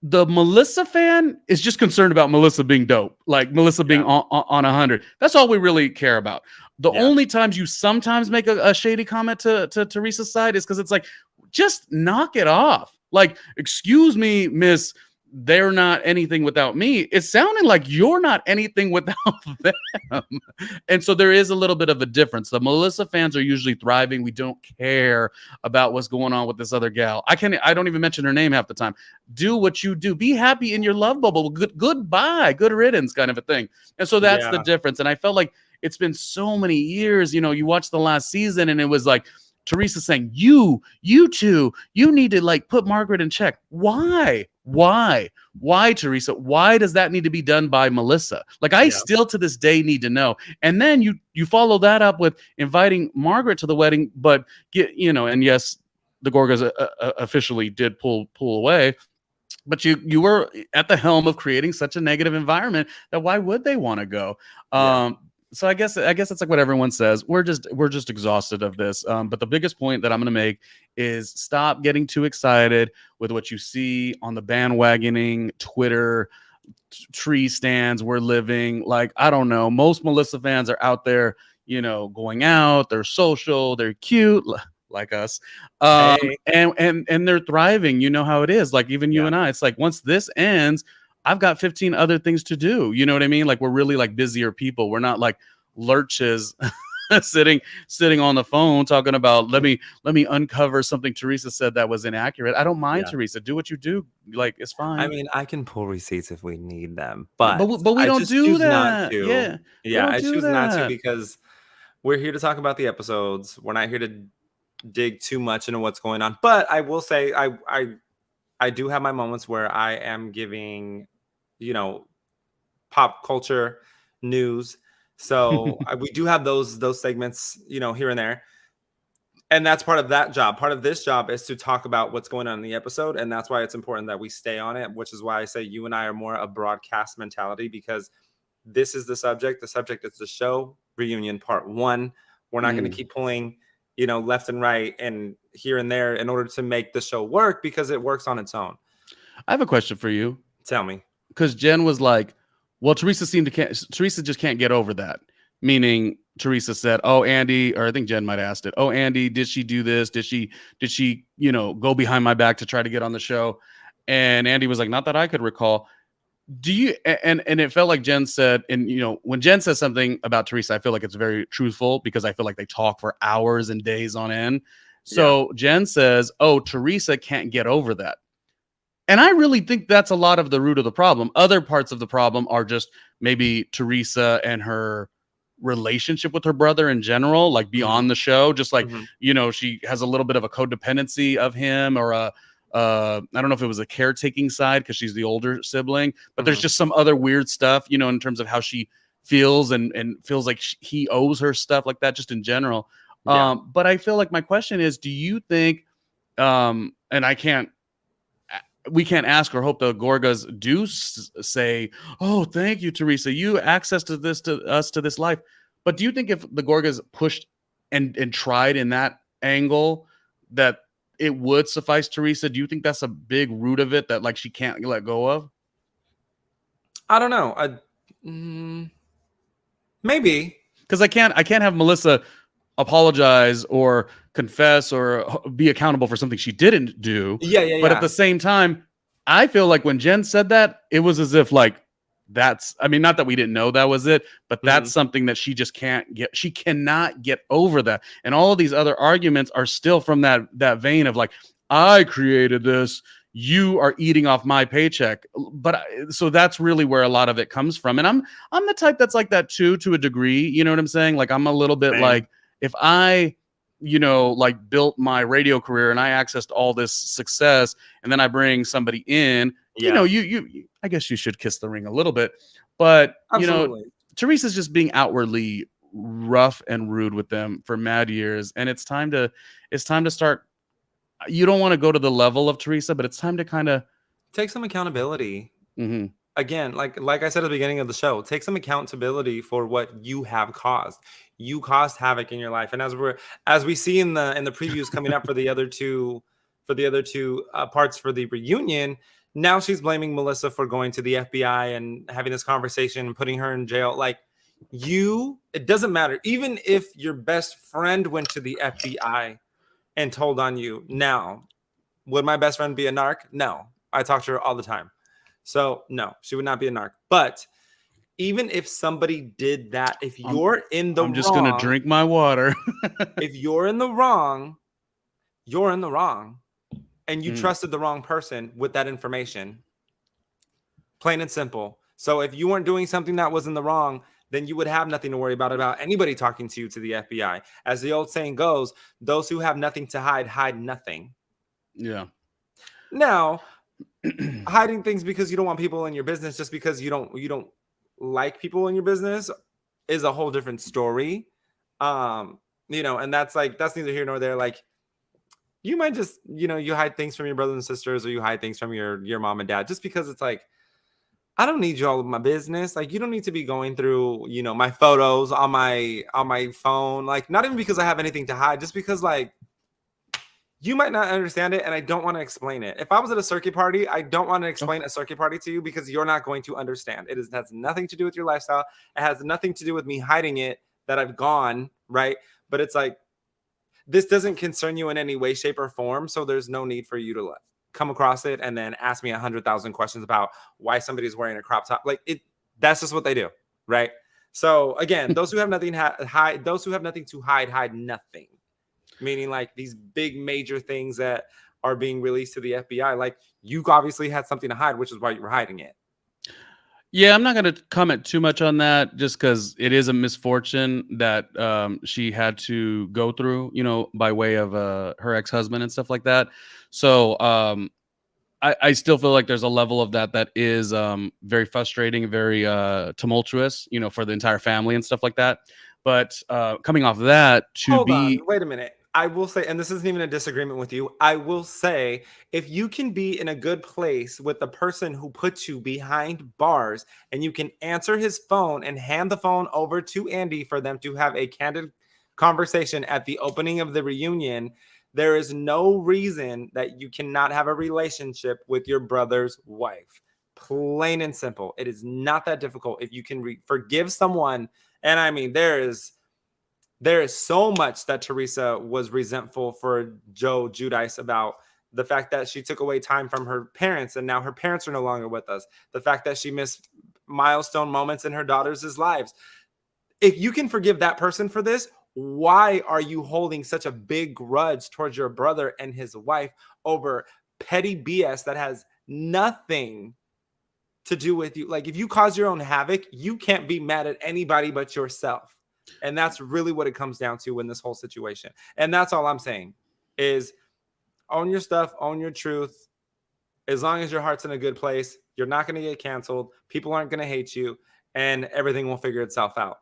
the Melissa fan is just concerned about Melissa being dope, like Melissa being on 100. That's all we really care about. The only times you sometimes make a shady comment to Teresa's side is because it's like, just knock it off. Like, excuse me, miss, they're not anything without me. It's sounding like you're not anything without them. And so there is a little bit of a difference. The Melissa fans are usually thriving. We don't care about what's going on with this other gal. I don't even mention her name half the time. Do what you do. Be happy in your love bubble. Goodbye. Good riddance kind of a thing. And so that's the difference. And I felt like it's been so many years. You watched the last season and it was like, Teresa saying, you two, you need to put Margaret in check. Why, Teresa? Why does that need to be done by Melissa? I still to this day need to know. And then you follow that up with inviting Margaret to the wedding, but and yes, the Gorgas officially did pull away. But you were at the helm of creating such a negative environment that why would they want to go? So I guess it's like what everyone says. We're just exhausted of this. But the biggest point that I'm going to make is stop getting too excited with what you see on the bandwagoning Twitter tree stands. We're living I don't know. Most Melissa fans are out there, going out. They're social. They're cute. Like us, and they're thriving. You know how it is. Even you and I. It's like once this ends, I've got 15 other things to do. You know what I mean? We're really busier people. We're not lurches sitting on the phone talking about let me uncover something Teresa said that was inaccurate. I don't mind Teresa. Do what you do. It's fine. I mean, I can pull receipts if we need them, but we don't do that. I choose not to because we're here to talk about the episodes. We're not here to dig too much into what's going on. But I will say I do have my moments where I am giving pop culture news. So we do have those segments, here and there. And that's part of that job. Part of this job is to talk about what's going on in the episode. And that's why it's important that we stay on it, which is why I say you and I are more a broadcast mentality, because this is the subject. The subject is the show reunion part 1. We're not going to keep pulling, left and right and here and there in order to make the show work, because it works on its own. I have a question for you. Tell me. Because Jen was like, well, Teresa just can't get over that. Meaning Teresa said, oh, Andy, or I think Jen might have asked it. Oh, Andy, did she do this? Did she, go behind my back to try to get on the show? And Andy was like, not that I could recall. Do you, and it felt like Jen said, and when Jen says something about Teresa, I feel like it's very truthful because I feel like they talk for hours and days on end. So Jen says, oh, Teresa can't get over that. And I really think that's a lot of the root of the problem. Other parts of the problem are just maybe Teresa and her relationship with her brother in general, like beyond the show. Just like, she has a little bit of a codependency of him, or I don't know if it was a caretaking side because she's the older sibling, but there's just some other weird stuff, in terms of how she feels and feels like he owes her stuff like that, just in general. But I feel like my question is, do you think, and we can't ask or hope the Gorgas do say, oh, thank you, Teresa, you access to this life. But do you think if the Gorgas pushed and tried in that angle, that it would suffice Teresa? Do you think that's a big root of it that like she can't let go of? I don't know. Maybe. Because I can't have Melissa apologize or confess or be accountable for something she didn't do. But at the same time, I feel like when Jen said that, it was as if like not that we didn't know that was it, but that's something that she just she cannot get over that. And all of these other arguments are still from that vein of like, I created this, you are eating off my paycheck. But so that's really where a lot of it comes from. And I'm the type that's like that too, to a degree. You know what I'm saying? Like I'm a little bit like, if I, like built my radio career and I accessed all this success, and then I bring somebody in, you I guess you should kiss the ring a little bit, but Teresa's just being outwardly rough and rude with them for mad years, and it's time to start. You don't want to go to the level of Teresa, but it's time to kind of take some accountability. Again, like I said at the beginning of the show, take some accountability for what you have caused. You caused havoc in your life, and as we see in the previews coming up for the other two parts for the reunion, now she's blaming Melissa for going to the FBI and having this conversation and putting her in jail. Like it doesn't matter. Even if your best friend went to the FBI and told on you, now would my best friend be a narc? No, I talk to her all the time. So no, she would not be a narc. But even if somebody did that, if you're in the wrong, I'm just going to drink my water. If you're in the wrong, you're in the wrong. And you trusted the wrong person with that information. Plain and simple. So if you weren't doing something that was in the wrong, then you would have nothing to worry about anybody talking to you to the FBI. As the old saying goes, those who have nothing to hide nothing. Yeah. Now, hiding things because you don't want people in your business just because you don't like people in your business is a whole different story. And that's neither here nor there. Like, you might just, you hide things from your brothers and sisters, or you hide things from your mom and dad just because it's like, I don't need you all of my business. Like, you don't need to be going through, my photos on my phone. Like, not even because I have anything to hide, just because like, you might not understand it, and I don't want to explain it. If I was at a circuit party, I don't want to explain a circuit party to you because you're not going to understand. It has nothing to do with your lifestyle. It has nothing to do with me hiding it that I've gone, right? But it's like, this doesn't concern you in any way, shape, or form, so there's no need for you to come across it and then ask me 100,000 questions about why somebody's wearing a crop top. Like that's just what they do, right? So again, those who have nothing hide, those who have nothing to hide nothing. Meaning like these big major things that are being released to the FBI. Like you obviously had something to hide, which is why you were hiding it. Yeah, I'm not going to comment too much on that just because it is a misfortune that she had to go through, by way of her ex-husband and stuff like that. So I still feel like there's a level of that is very frustrating, very tumultuous, for the entire family and stuff like that. But coming off of that, Hold on, wait a minute. I will say, and this isn't even a disagreement with you, I will say, if you can be in a good place with the person who puts you behind bars and you can answer his phone and hand the phone over to Andy for them to have a candid conversation at the opening of the reunion, there is no reason that you cannot have a relationship with your brother's wife. Plain and simple. It is not that difficult if you can forgive someone. And I mean, there is so much that Teresa was resentful for Joe Giudice about. The fact that she took away time from her parents and now her parents are no longer with us. The fact that she missed milestone moments in her daughters' lives. If you can forgive that person for this, why are you holding such a big grudge towards your brother and his wife over petty BS that has nothing to do with you? Like, if you cause your own havoc, you can't be mad at anybody but yourself. And that's really what it comes down to in this whole situation. And that's all I'm saying is own your stuff, own your truth. As long as your heart's in a good place, you're not going to get canceled. People aren't going to hate you, and everything will figure itself out.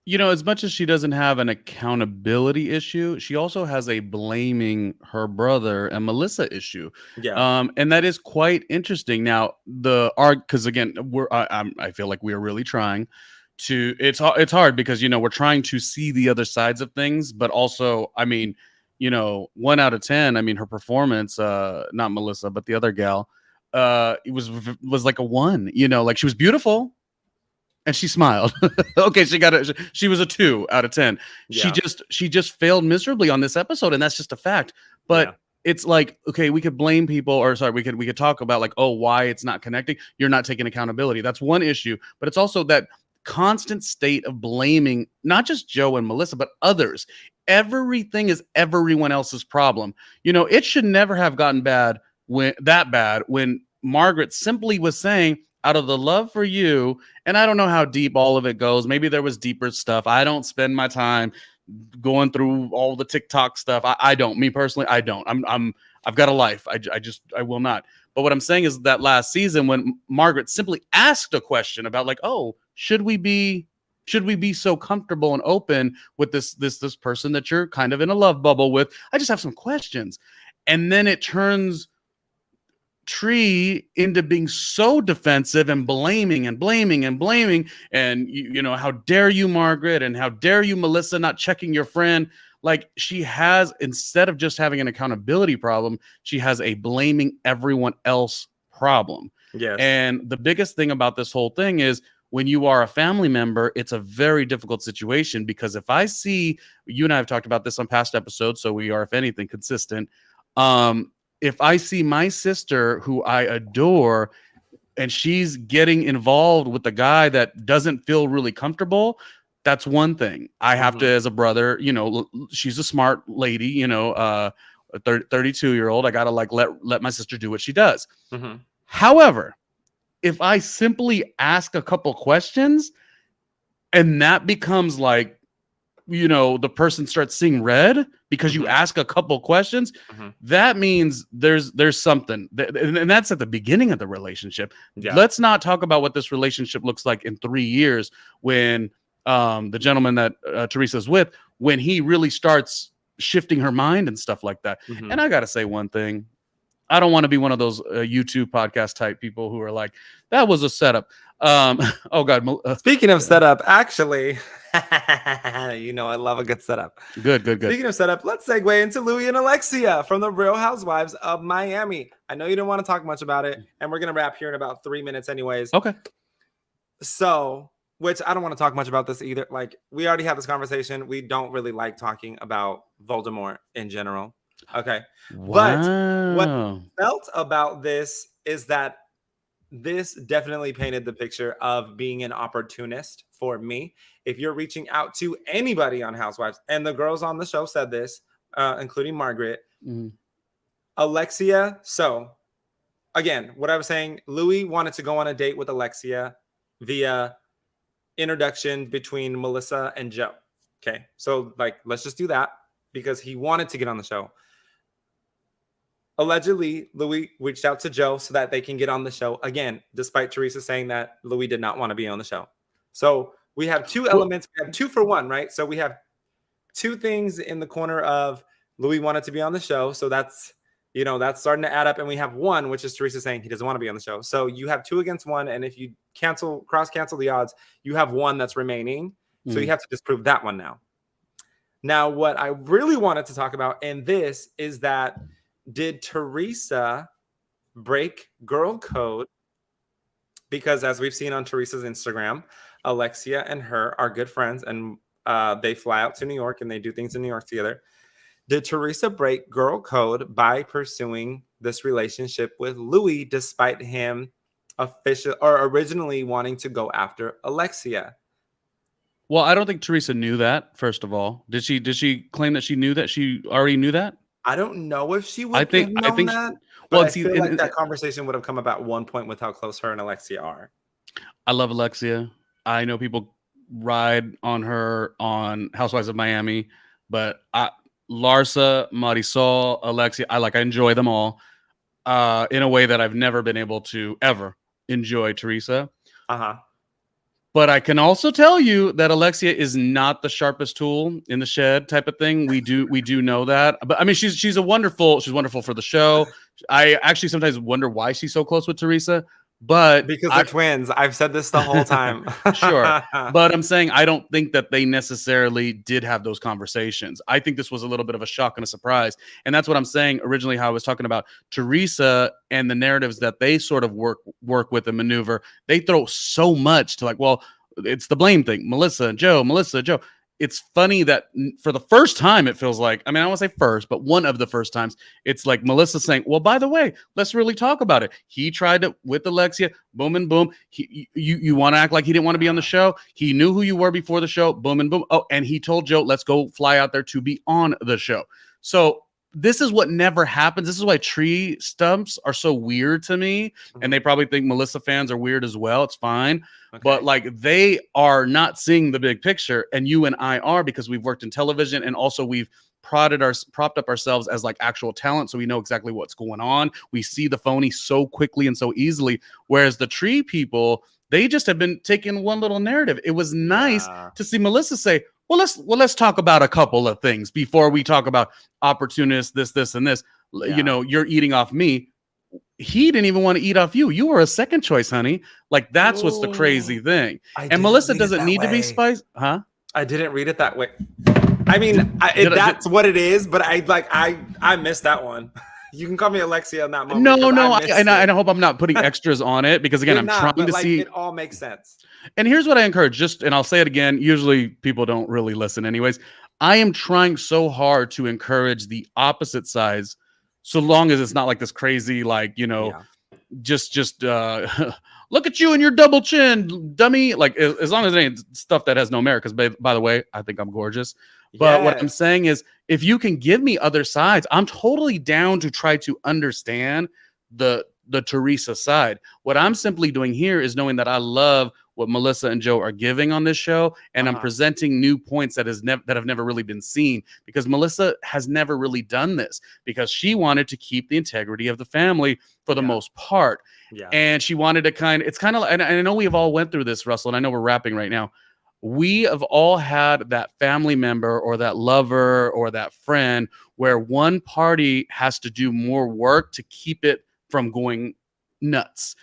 You know, as much as she doesn't have an accountability issue, she also has a blaming her brother and Melissa issue. Yeah. And that is quite interesting. Now, because again, I feel like we are really trying to. It's hard because we're trying to see the other sides of things, but also, I mean, 1 out of 10. I mean, her performance, not Melissa, but the other gal, it was like a 1. Like she was beautiful. And she smiled. Okay, she was a 2 out of 10. Yeah. She just failed miserably on this episode, and that's just a fact. But it's like, okay, we could blame people, or sorry, we could talk about like, oh, why it's not connecting. You're not taking accountability. That's one issue, but it's also that constant state of blaming not just Joe and Melissa, but others. Everything is everyone else's problem. It should never have gotten bad when Margaret simply was saying, out of the love for you, and I don't know how deep all of it goes. Maybe there was deeper stuff. I don't spend my time going through all the TikTok stuff. I don't. Me personally, I don't. I've got a life. I will not. But what I'm saying is that last season when Margaret simply asked a question about like, oh, should we be so comfortable and open with this person that you're kind of in a love bubble with? I just have some questions. And then it turns Tree into being so defensive and blaming and how dare you, Margaret, and how dare you, Melissa, not checking your friend. Like, she has, instead of just having an accountability problem, she has a blaming everyone else problem. Yes. And the biggest thing about this whole thing is when you are a family member, it's a very difficult situation, because if I see, you and I have talked about this on past episodes, so we are, if anything, consistent. If I see my sister, who I adore, and she's getting involved with a guy that doesn't feel really comfortable, that's one thing. I have to, as a brother, she's a smart lady, a 32-year-old. I got to like let my sister do what she does. Mm-hmm. However, if I simply ask a couple questions and that becomes like, the person starts seeing red because you ask a couple questions, that means there's something, and that's at the beginning of the relationship. Yeah. Let's not talk about what this relationship looks like in 3 years when the gentleman that Teresa's with, when he really starts shifting her mind and stuff like that. And I got to say one thing. I don't want to be one of those YouTube podcast type people who are like, that was a setup. Oh God. Speaking of setup, actually, I love a good setup. Good. Speaking of setup, let's segue into Louis and Alexia from the Real Housewives of Miami. I know you don't want to talk much about it, and we're going to wrap here in about 3 minutes anyways. Okay. So, which I don't want to talk much about this either. Like, we already had this conversation. We don't really like talking about Voldemort in general. Okay. Wow. But what I felt about this is that this definitely painted the picture of being an opportunist for me. If you're reaching out to anybody on Housewives, and the girls on the show said this, including Margaret, Alexia. So again, what I was saying, Louis wanted to go on a date with Alexia via introduction between Melissa and Joe. Okay. So like, let's just do that because he wanted to get on the show. Allegedly, Louis reached out to Joe so that they can get on the show again, despite Teresa saying that Louis did not want to be on the show. So we have two elements. We have 2 for 1, right? So we have 2 things in the corner of Louis wanted to be on the show. So that's, that's starting to add up. And we have 1, which is Teresa saying he doesn't want to be on the show. So you have 2 against 1. And if you cross cancel the odds, you have 1 that's remaining. So you have to disprove that one now. Now, what I really wanted to talk about in this is that, did Teresa break girl code? Because as we've seen on Teresa's Instagram, Alexia and her are good friends, and they fly out to New York and they do things in New York together. Did Teresa break girl code by pursuing this relationship with Louis, despite him originally wanting to go after Alexia? Well, I don't think Teresa knew that, first of all. Did she claim that she knew that? She already knew that? I don't know if she I would have think I known think that, but well, I and see, feel like that conversation would have come about one point with how close her and Alexia are. I love Alexia. I know people ride on her on Housewives of Miami, but Larsa, Marisol, Alexia, I enjoy them all in a way that I've never been able to ever enjoy Teresa. Uh-huh. But I can also tell you that Alexia is not the sharpest tool in the shed type of thing. We do know that. But I mean, she's wonderful for the show. I actually sometimes wonder why she's so close with Teresa. But Because they're twins. I've said this the whole time. sure. But I'm saying I don't think that they necessarily did have those conversations. I think this was a little bit of a shock and a surprise. And that's what I'm saying originally, how I was talking about Teresa and the narratives that they sort of work with and maneuver. They throw so much to, like, well, it's the blame thing. Melissa, Joe. It's funny that for the first time, it feels like, I mean, I don't want to say first, but one of the first times, it's like Melissa saying, well, by the way, let's really talk about it. He tried it with Alexia, boom and boom. You want to act like he didn't want to be on the show. He knew who you were before the show, boom and boom. Oh, and he told Joe, let's go fly out there to be on the show. So this is what never happens. This is why tree stumps are so weird to me. And they probably think Melissa fans are weird as well. It's fine. Okay. But like, they are not seeing the big picture, and you and I are, because we've worked in television, and also we've propped up ourselves as like actual talent, so we know exactly what's going on. We see the phony so quickly and so easily, whereas the tree people, they just have been taking one little narrative. It was nice to see Melissa say, well, let's talk about a couple of things before we talk about opportunists, this, and this. Yeah. You know, you're eating off me. He didn't even want to eat off you. You were a second choice, honey. Like, that's what's the crazy thing. And Melissa doesn't need to be spicy, huh? I didn't read it that way. I mean, that's what it is, but I missed that one. You can call me Alexia on that moment. No, I hope I'm not putting extras on it, because again, I'm trying to see. It all makes sense. And here's what I encourage, and I'll say it again. Usually people don't really listen anyways. I am trying so hard to encourage the opposite sides, so long as it's not like this crazy, like, you know, just look at you and your double chin, dummy. Like, as long as it ain't stuff that has no merit. Because by the way, I think I'm gorgeous. But what I'm saying is, if you can give me other sides, I'm totally down to try to understand the Teresa side. What I'm simply doing here is knowing that I love what Melissa and Joe are giving on this show, and I'm presenting new points that have never really been seen, because Melissa has never really done this, because she wanted to keep the integrity of the family for the most part. Yeah. And she wanted to it's kind of, and I know we have all went through this, Russell, and I know we're wrapping right now. We have all had that family member or that lover or that friend where one party has to do more work to keep it from going nuts.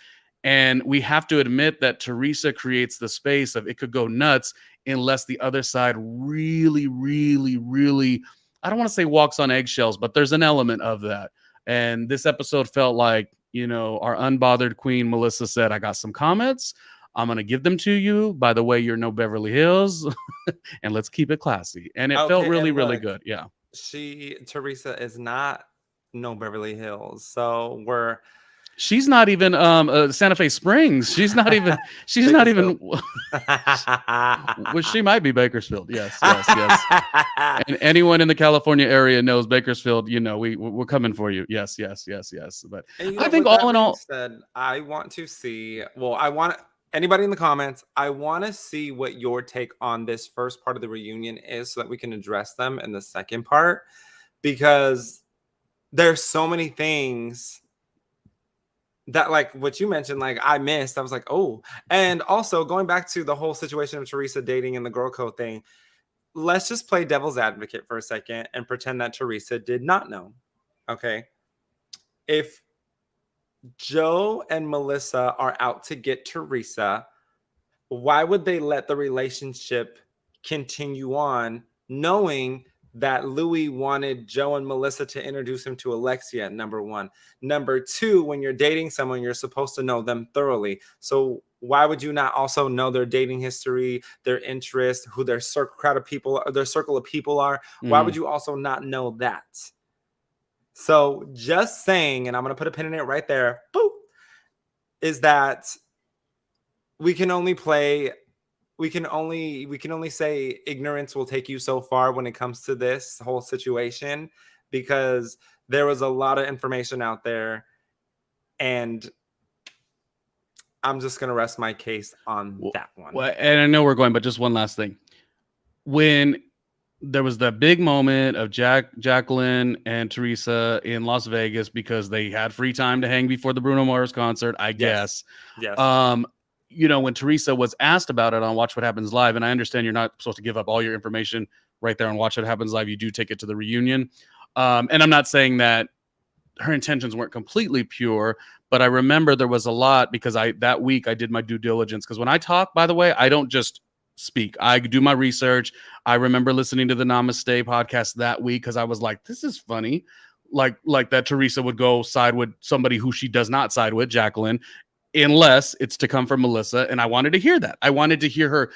And we have to admit that Teresa creates the space of it could go nuts unless the other side really, really, really, I don't want to say walks on eggshells, but there's an element of that. And this episode felt like, you know, our unbothered queen, Melissa, said, I got some comments. I'm going to give them to you. By the way, you're no Beverly Hills. And let's keep it classy. And it felt really, really good. Yeah. Teresa is not no Beverly Hills. So she's not even Santa Fe Springs. She's not even well, she might be Bakersfield. Yes. And anyone in the California area knows Bakersfield, you know, we're coming for you. Yes. But I think all in all, I want to see, anybody in the comments, I want to see what your take on this first part of the reunion is, so that we can address them in the second part, because there's so many things that, like what you mentioned, like I missed. I was like, oh. And also going back to the whole situation of Teresa dating and the girl code thing, let's just play devil's advocate for a second and pretend that Teresa did not know. Okay. If Joe and Melissa are out to get Teresa, why would they let the relationship continue on, knowing that Louis wanted Joe and Melissa to introduce him to Alexia, number one. Number two, when you're dating someone, you're supposed to know them thoroughly. So why would you not also know their dating history, their interests, who their circle of people are? Why would you also not know that? So just saying, and I'm going to put a pin in it right there, boop, is that we can only play we can only say ignorance will take you so far when it comes to this whole situation, because there was a lot of information out there, and I'm just gonna rest my case on that one. Well, and I know we're going, but just one last thing. When there was that big moment of Jacqueline and Teresa in Las Vegas because they had free time to hang before the Bruno Mars concert, I guess. Yes. You know, when Teresa was asked about it on Watch What Happens Live, and I understand you're not supposed to give up all your information right there on Watch What Happens Live. You do take it to the reunion. And I'm not saying that her intentions weren't completely pure, but I remember there was a lot because that week I did my due diligence. Because when I talk, by the way, I don't just speak. I do my research. I remember listening to the Namaste podcast that week because I was like, this is funny. Like that Teresa would go side with somebody who she does not side with, Jacqueline, unless it's to come from Melissa. And I wanted to hear that. I wanted to hear her,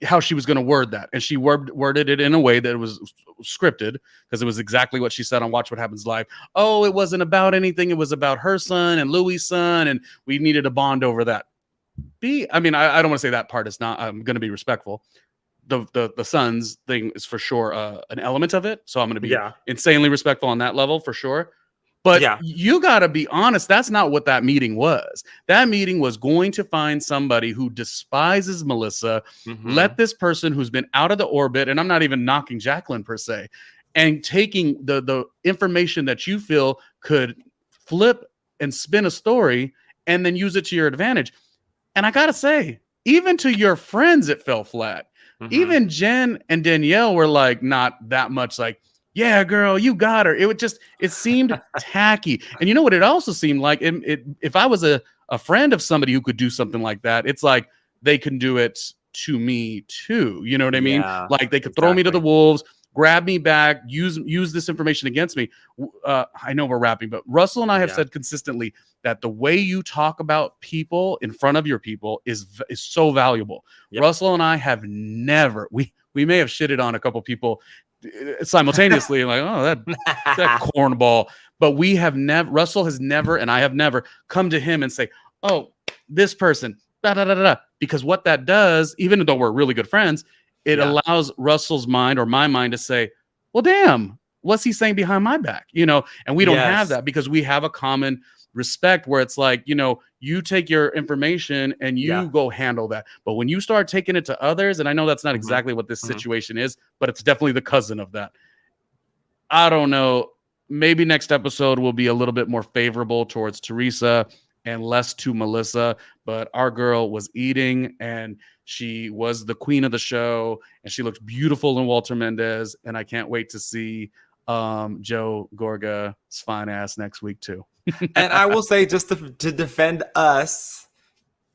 how she was going to word that. And she worded it in a way that was scripted because it was exactly what she said on Watch What Happens Live. Oh, it wasn't about anything. It was about her son and Louis' son. And we needed a bond over that. I mean, I don't want to say that part is not, I'm going to be respectful. The sons thing is for sure an element of it. So I'm going to be insanely respectful on that level for sure. But you got to be honest. That's not what that meeting was. That meeting was going to find somebody who despises Melissa, let this person who's been out of the orbit, and I'm not even knocking Jacqueline per se, and taking the information that you feel could flip and spin a story and then use it to your advantage. And I got to say, even to your friends, it fell flat. Even Jen and Danielle were like, not that much like, yeah, girl, you got her. It seemed tacky. And you know what it also seemed like? If I was a friend of somebody who could do something like that, it's like they can do it to me too. You know what I mean? Like they could throw me to the wolves, grab me back, use this information against me. I know we're wrapping, but Russell and I have said consistently that the way you talk about people in front of your people is so valuable. Russell and I have never, we may have shitted on a couple people simultaneously, like, oh, that cornball. But we have never, Russell has never, and I have never come to him and say, oh, this person, da da da da. Because what that does, even though we're really good friends, it allows Russell's mind or my mind to say, well, damn, what's he saying behind my back? You know, and we don't have that because we have a common respect where it's like, you know, you take your information and you go handle that. But when you start taking it to others, and I know that's not exactly what this situation is, but it's definitely the cousin of that. I don't know. Maybe next episode will be a little bit more favorable towards Teresa and less to Melissa, but our girl was eating and she was the queen of the show and she looked beautiful in Walter Mendez. And I can't wait to see Joe Gorga's fine ass next week too. And I will say, just to defend us,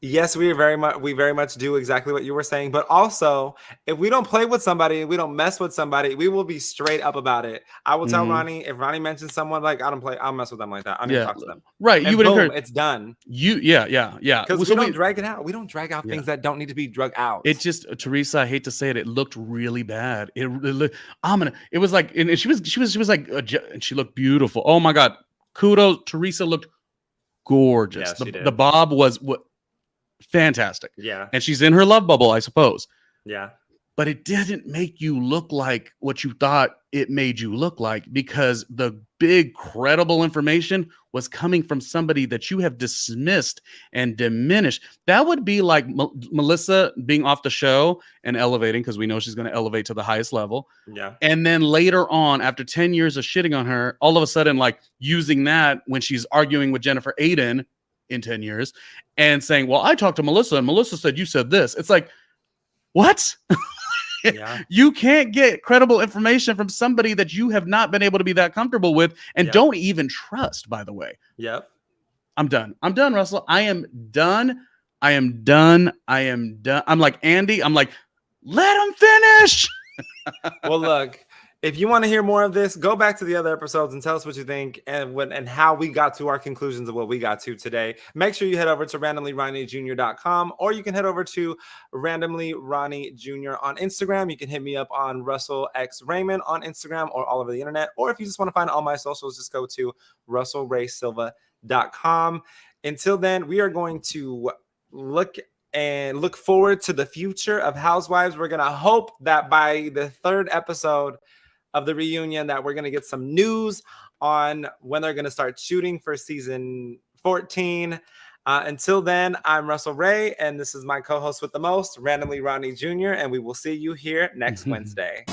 yes, we very much do exactly what you were saying. But also, if we don't play with somebody, we don't mess with somebody, we will be straight up about it. I will tell Ronnie, if Ronnie mentions someone like I'll mess with them like that. I don't even talk to them. Right? And you would boom, it's done. Yeah. Because we don't drag it out. We don't drag out things that don't need to be drug out. It just, Teresa, I hate to say it, it looked really bad. It was like, and she was like, and she looked beautiful. Oh my God. Kudos. Teresa looked gorgeous. Yes, she did. The bob was fantastic. Yeah. And she's in her love bubble, I suppose. Yeah. But it didn't make you look like what you thought it made you look like, because the big credible information was coming from somebody that you have dismissed and diminished. That would be like Melissa being off the show and elevating, because we know she's going to elevate to the highest level. Yeah. And then later on, after 10 years of shitting on her, all of a sudden, like using that when she's arguing with Jennifer Aiden in 10 years and saying, well, I talked to Melissa and Melissa said you said this. It's like, what? Yeah. You can't get credible information from somebody that you have not been able to be that comfortable with and don't even trust, by the way. Yep. I'm done, Russell. I am done. I'm like Andy. I'm like, let him finish. Well, look, if you want to hear more of this, go back to the other episodes and tell us what you think and how we got to our conclusions of what we got to today. Make sure you head over to randomlyronniejr.com, or you can head over to Randomly Ronnie Jr. on Instagram. You can hit me up on Russell X Raymond on Instagram or all over the internet. Or if you just want to find all my socials, just go to russellraysilva.com. Until then, we are going to look and look forward to the future of Housewives. We're going to hope that by the 3rd episode of the reunion that we're going to get some news on when they're going to start shooting for season 14. Until then, I'm Russell Ray, and this is my co-host with the most, Randomly Ronnie Jr., and we will see you here next Wednesday.